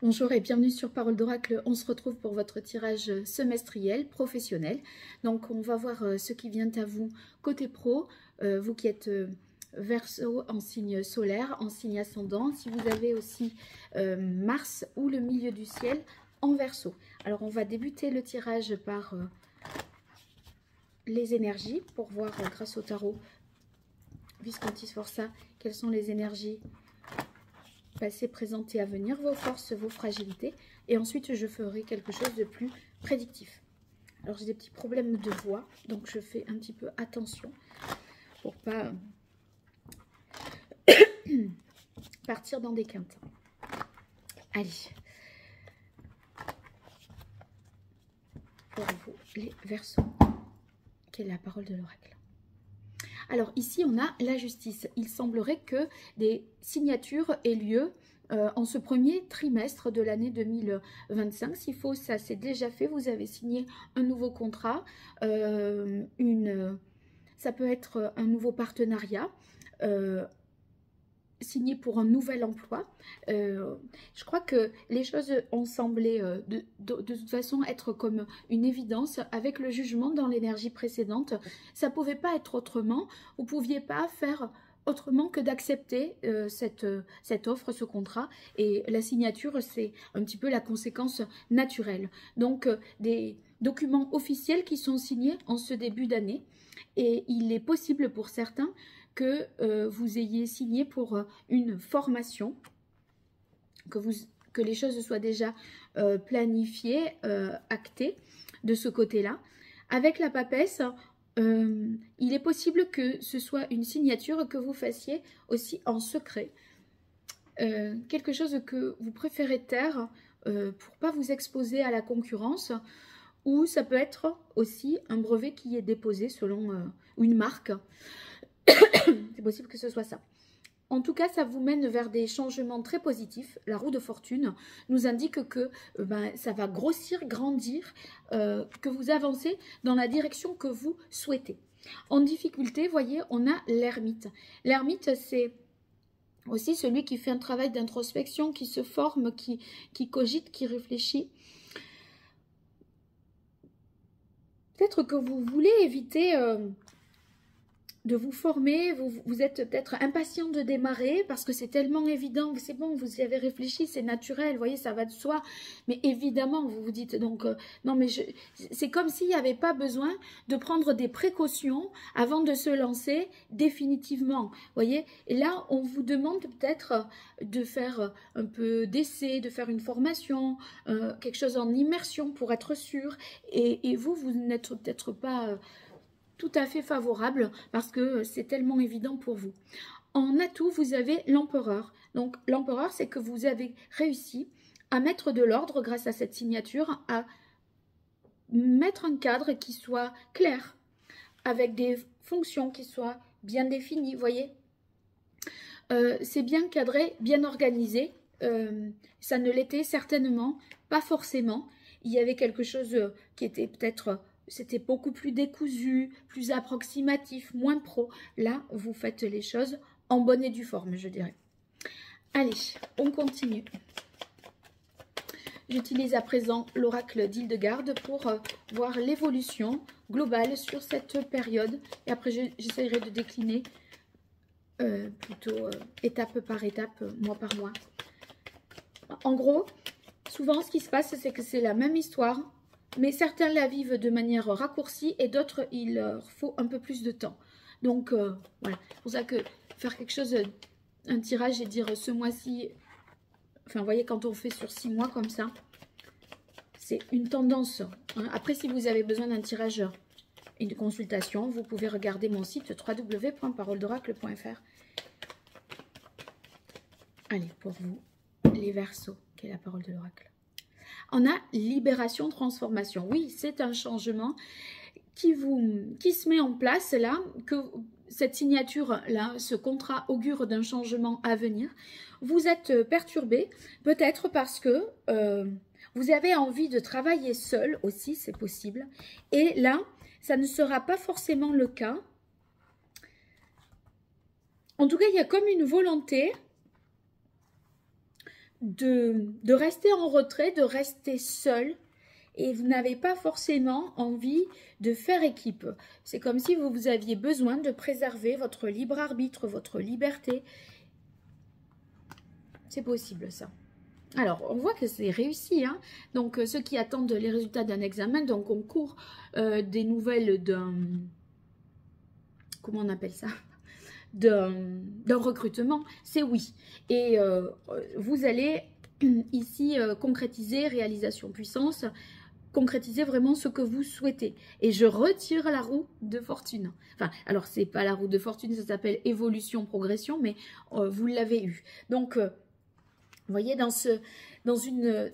Bonjour et bienvenue sur Parole d'Oracle. On se retrouve pour votre tirage semestriel professionnel. Donc on va voir ce qui vient à vous côté pro, vous qui êtes Verseau en signe solaire, en signe ascendant. Si vous avez aussi Mars ou le milieu du ciel en Verseau. Alors on va débuter le tirage par les énergies pour voir grâce au tarot Visconti Sforza quelles sont les énergies passé, présent et à venir, vos forces, vos fragilités. Et ensuite, je ferai quelque chose de plus prédictif. Alors, j'ai des petits problèmes de voix, donc je fais un petit peu attention pour pas partir dans des quintes. Allez. Pour vous, les Verseaux, quelle est la parole de l'oracle? Alors ici, on a la justice. Il semblerait que des signatures aient lieu en ce premier trimestre de l'année 2025. S'il faut, ça c'est déjà fait. Vous avez signé un nouveau contrat, ça peut être un nouveau partenariat. Signé pour un nouvel emploi. Je crois que les choses ont semblé de toute façon être comme une évidence avec le jugement dans l'énergie précédente. Ça ne pouvait pas être autrement. Vous ne pouviez pas faire autrement que d'accepter cette offre, ce contrat. Et la signature, c'est un petit peu la conséquence naturelle. Donc, des documents officiels qui sont signés en ce début d'année. Et il est possible pour certains que vous ayez signé pour une formation, que les choses soient déjà planifiées, actées de ce côté-là. Avec la papesse, il est possible que ce soit une signature que vous fassiez aussi en secret. Quelque chose que vous préférez taire pour pas vous exposer à la concurrence, ou ça peut être aussi un brevet qui est déposé selon une marque. C'est possible que ce soit ça. En tout cas, ça vous mène vers des changements très positifs. La roue de fortune nous indique que ça va grossir, grandir, que vous avancez dans la direction que vous souhaitez. En difficulté, voyez, on a l'ermite. L'ermite, c'est aussi celui qui fait un travail d'introspection, qui se forme, qui cogite, qui réfléchit. Peut-être que vous voulez éviter de vous former, vous êtes peut-être impatient de démarrer parce que c'est tellement évident, c'est bon, vous y avez réfléchi, c'est naturel, vous voyez, ça va de soi. Mais évidemment, vous vous dites, donc, non mais c'est comme s'il n'y avait pas besoin de prendre des précautions avant de se lancer définitivement, vous voyez. Et là, on vous demande peut-être de faire un peu d'essai, de faire une formation, quelque chose en immersion pour être sûr. Et vous n'êtes peut-être pas tout à fait favorable parce que c'est tellement évident pour vous. En atout, vous avez l'empereur. Donc l'empereur, c'est que vous avez réussi à mettre de l'ordre grâce à cette signature, à mettre un cadre qui soit clair, avec des fonctions qui soient bien définies, vous voyez. C'est bien cadré, bien organisé. Ça ne l'était certainement pas forcément. Il y avait quelque chose qui était peut-être... C'était beaucoup plus décousu, plus approximatif, moins pro. Là, vous faites les choses en bonne et due forme, je dirais. Allez, on continue. J'utilise à présent l'oracle d'Hildegarde pour voir l'évolution globale sur cette période. Et après, j'essaierai de décliner plutôt étape par étape, mois par mois. En gros, souvent, ce qui se passe, c'est que c'est la même histoire. Mais certains la vivent de manière raccourcie et d'autres, il leur faut un peu plus de temps. Donc, voilà. C'est pour ça que faire quelque chose, un tirage et dire ce mois-ci, enfin, vous voyez, quand on fait sur 6 mois comme ça, c'est une tendance. Hein. Après, si vous avez besoin d'un tirage et une consultation, vous pouvez regarder mon site www.paroledoracle.fr. Allez, pour vous, les Verseaux, quelle est la parole de l'oracle? On a libération, transformation. Oui, c'est un changement qui se met en place là, que cette signature-là, ce contrat augure d'un changement à venir. Vous êtes perturbé, peut-être parce que vous avez envie de travailler seul aussi, c'est possible. Et là, ça ne sera pas forcément le cas. En tout cas, il y a comme une volonté de rester en retrait, de rester seul. Et vous n'avez pas forcément envie de faire équipe. C'est comme si vous aviez besoin de préserver votre libre arbitre, votre liberté. C'est possible ça. Alors, on voit que c'est réussi. Hein. Donc, ceux qui attendent les résultats d'un examen, d'un concours, des nouvelles d'un... Comment on appelle ça? D'un recrutement, c'est oui. Et vous allez ici concrétiser, réalisation puissance, concrétiser vraiment ce que vous souhaitez. Et je retire la roue de fortune. Enfin, alors c'est pas la roue de fortune, ça s'appelle évolution, progression, mais vous l'avez eu. Donc, vous voyez, dans une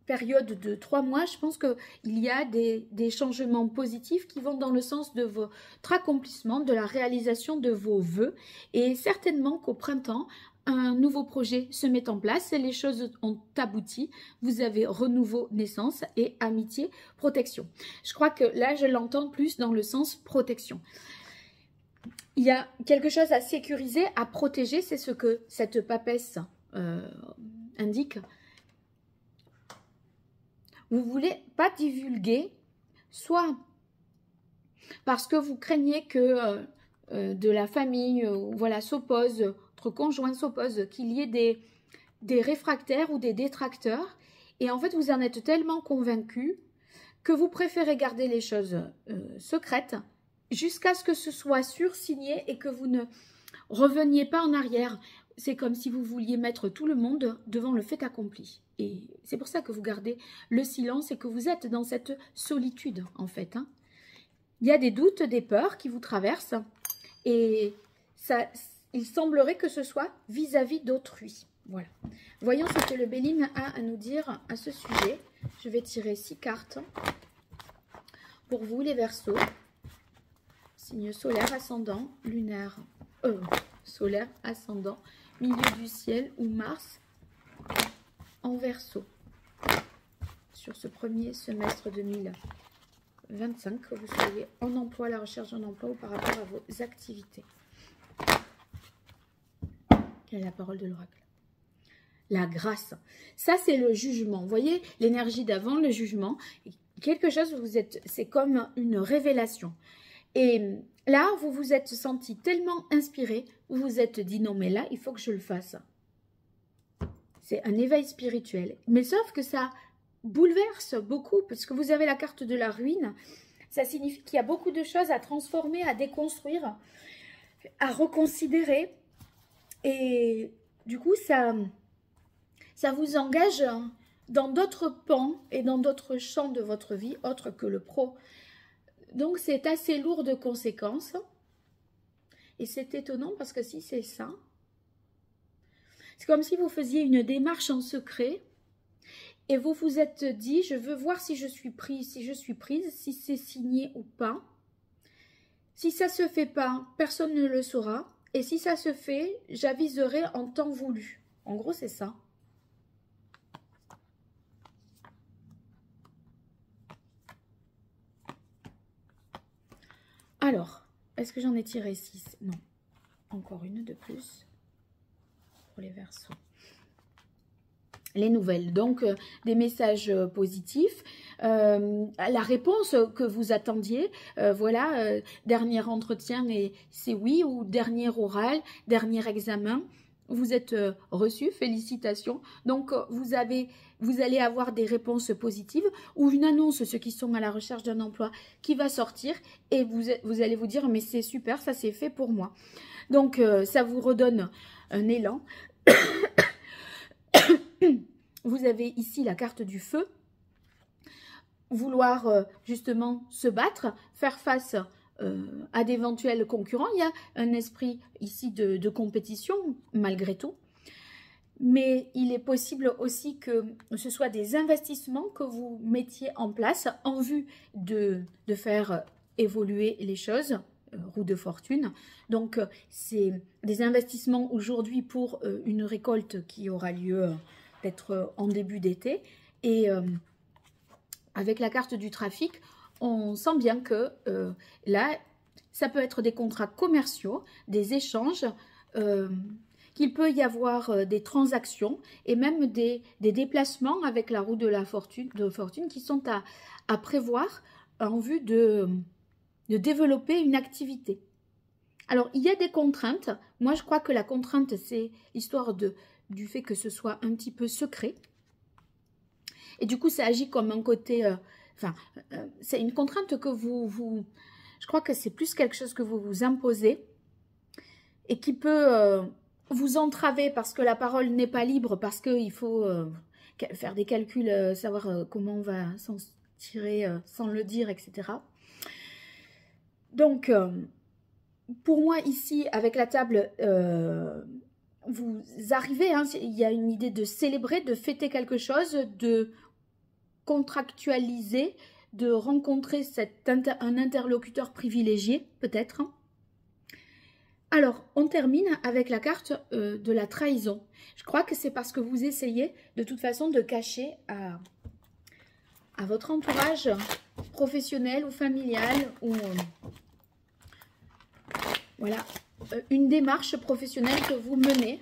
période de 3 mois, je pense qu'il y a des changements positifs qui vont dans le sens de votre accomplissement, de la réalisation de vos vœux. Et certainement qu'au printemps, un nouveau projet se met en place et les choses ont abouti. Vous avez renouveau, naissance et amitié, protection. Je crois que là, je l'entends plus dans le sens protection. Il y a quelque chose à sécuriser, à protéger, c'est ce que cette papesse indique. Vous ne voulez pas divulguer, soit parce que vous craignez que de la famille voilà, s'oppose, votre conjoint s'oppose, qu'il y ait des réfractaires ou des détracteurs. Et en fait, vous en êtes tellement convaincu que vous préférez garder les choses secrètes jusqu'à ce que ce soit sursigné et que vous ne reveniez pas en arrière. C'est comme si vous vouliez mettre tout le monde devant le fait accompli. Et c'est pour ça que vous gardez le silence et que vous êtes dans cette solitude, en fait. Hein. Il y a des doutes, des peurs qui vous traversent. Et ça, il semblerait que ce soit vis-à-vis d'autrui. Voilà. Voyons ce que le Béline a à nous dire à ce sujet. Je vais tirer 6 cartes pour vous, les Verseaux. Signe solaire, ascendant, lunaire, solaire, ascendant, milieu du ciel ou Mars en Verseau. Sur ce premier semestre 2025, que vous soyez en emploi, à la recherche d'un emploi ou par rapport à vos activités. Quelle est la parole de l'oracle? La grâce. Ça, c'est le jugement. Vous voyez, l'énergie d'avant, le jugement. Quelque chose, c'est comme une révélation. Et là, vous vous êtes senti tellement inspiré, vous vous êtes dit, non, mais là, il faut que je le fasse. C'est un éveil spirituel. Mais sauf que ça bouleverse beaucoup, parce que vous avez la carte de la ruine. Ça signifie qu'il y a beaucoup de choses à transformer, à déconstruire, à reconsidérer. Et du coup, ça vous engage dans d'autres pans et dans d'autres champs de votre vie, autres que le pro. Donc, c'est assez lourd de conséquences. Et c'est étonnant parce que si c'est ça, c'est comme si vous faisiez une démarche en secret et vous vous êtes dit, je veux voir si je suis prise, si c'est signé ou pas. Si ça ne se fait pas, personne ne le saura. Et si ça se fait, j'aviserai en temps voulu. En gros, c'est ça. Alors, est-ce que j'en ai tiré 6? Non. Encore une de plus pour les Verseaux. Les nouvelles, donc des messages positifs, la réponse que vous attendiez, voilà, dernier entretien et c'est oui, ou dernier oral, dernier examen, vous êtes reçu, félicitations. Donc vous allez avoir des réponses positives ou une annonce, ceux qui sont à la recherche d'un emploi, qui va sortir et vous allez vous dire mais c'est super, ça c'est fait pour moi. Donc ça vous redonne un élan. Vous avez ici la carte du feu, vouloir justement se battre, faire face à d'éventuels concurrents. Il y a un esprit ici de compétition malgré tout, mais il est possible aussi que ce soit des investissements que vous mettiez en place en vue de faire évoluer les choses. Roue de fortune. Donc, c'est des investissements aujourd'hui pour une récolte qui aura lieu peut-être en début d'été. Et avec la carte du trafic, on sent bien que là, ça peut être des contrats commerciaux, des échanges qu'il peut y avoir des transactions et même des déplacements avec la roue de la fortune, qui sont à prévoir en vue de développer une activité. Alors, il y a des contraintes. Moi, je crois que la contrainte, c'est l'histoire du fait que ce soit un petit peu secret. Et du coup, ça agit comme un côté... c'est une contrainte que je crois que c'est plus quelque chose que vous vous imposez et qui peut vous entraver parce que la parole n'est pas libre, parce qu'il faut faire des calculs, savoir comment on va s'en tirer sans le dire, etc. Donc, pour moi, ici, avec la table, vous arrivez, hein, il y a une idée de célébrer, de fêter quelque chose, de contractualiser, de rencontrer un interlocuteur privilégié, peut-être. Alors, on termine avec la carte de la trahison. Je crois que c'est parce que vous essayez, de toute façon, de cacher à votre entourage professionnel ou familial, ou voilà, une démarche professionnelle que vous menez.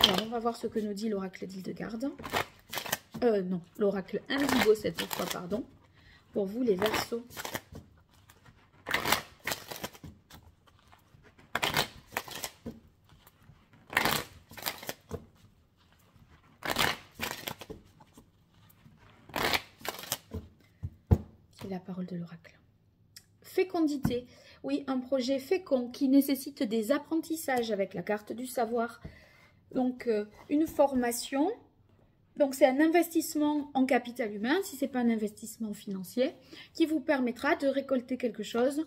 Alors, on va voir ce que nous dit l'oracle d'Hildegarde. Non, l'oracle Indigo cette fois, pardon. Pour vous, les Verseaux. C'est la parole de l'oracle. Fécondité. Oui, un projet fécond qui nécessite des apprentissages avec la carte du savoir. Donc, une formation. Donc, c'est un investissement en capital humain, si ce n'est pas un investissement financier, qui vous permettra de récolter quelque chose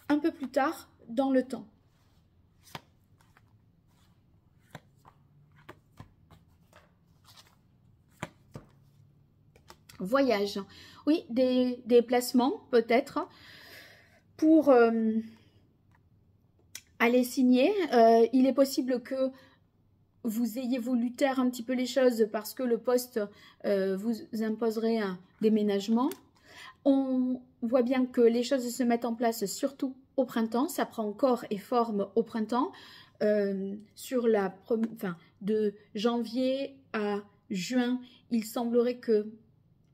un peu plus tard dans le temps. Voyage. Oui, des placements, peut-être, pour aller signer. Il est possible que vous ayez voulu taire un petit peu les choses parce que le poste vous imposerait un déménagement. On voit bien que les choses se mettent en place surtout au printemps. Ça prend corps et forme au printemps. Sur de janvier à juin, il semblerait que...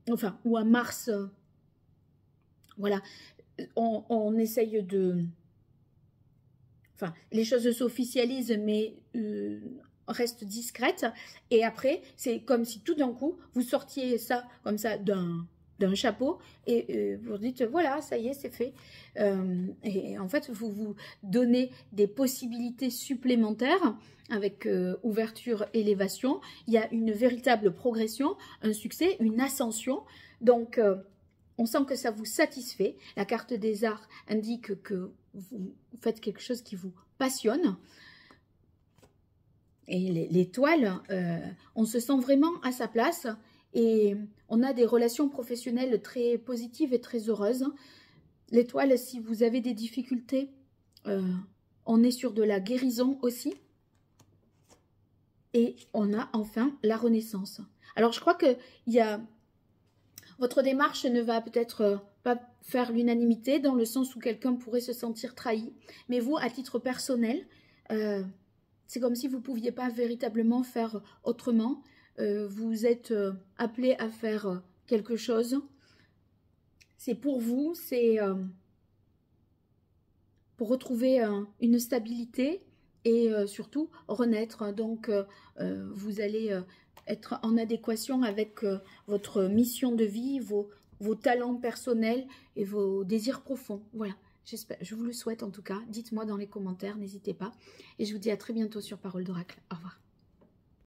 Enfin, ou à mars, voilà, on essaye de... Enfin, les choses s'officialisent, mais restent discrètes. Et après, c'est comme si tout d'un coup, vous sortiez ça comme ça d'un chapeau et vous dites, voilà, ça y est, c'est fait. Et en fait, vous vous donnez des possibilités supplémentaires avec ouverture, élévation. Il y a une véritable progression, un succès, une ascension. Donc, on sent que ça vous satisfait. La carte des arts indique que vous faites quelque chose qui vous passionne. Et l'étoile, on se sent vraiment à sa place et on a des relations professionnelles très positives et très heureuses. L'étoile, si vous avez des difficultés, on est sur de la guérison aussi. Et on a enfin la renaissance. Alors, je crois que votre démarche ne va peut-être pas faire l'unanimité dans le sens où quelqu'un pourrait se sentir trahi. Mais vous, à titre personnel, c'est comme si vous ne pouviez pas véritablement faire autrement. Vous êtes appelé à faire quelque chose. C'est pour vous, c'est pour retrouver une stabilité et surtout renaître. Donc, vous allez être en adéquation avec votre mission de vie, vos talents personnels et vos désirs profonds. Voilà. J'espère, je vous le souhaite en tout cas. Dites-moi dans les commentaires, n'hésitez pas. Et je vous dis à très bientôt sur Parole d'Oracle. Au revoir.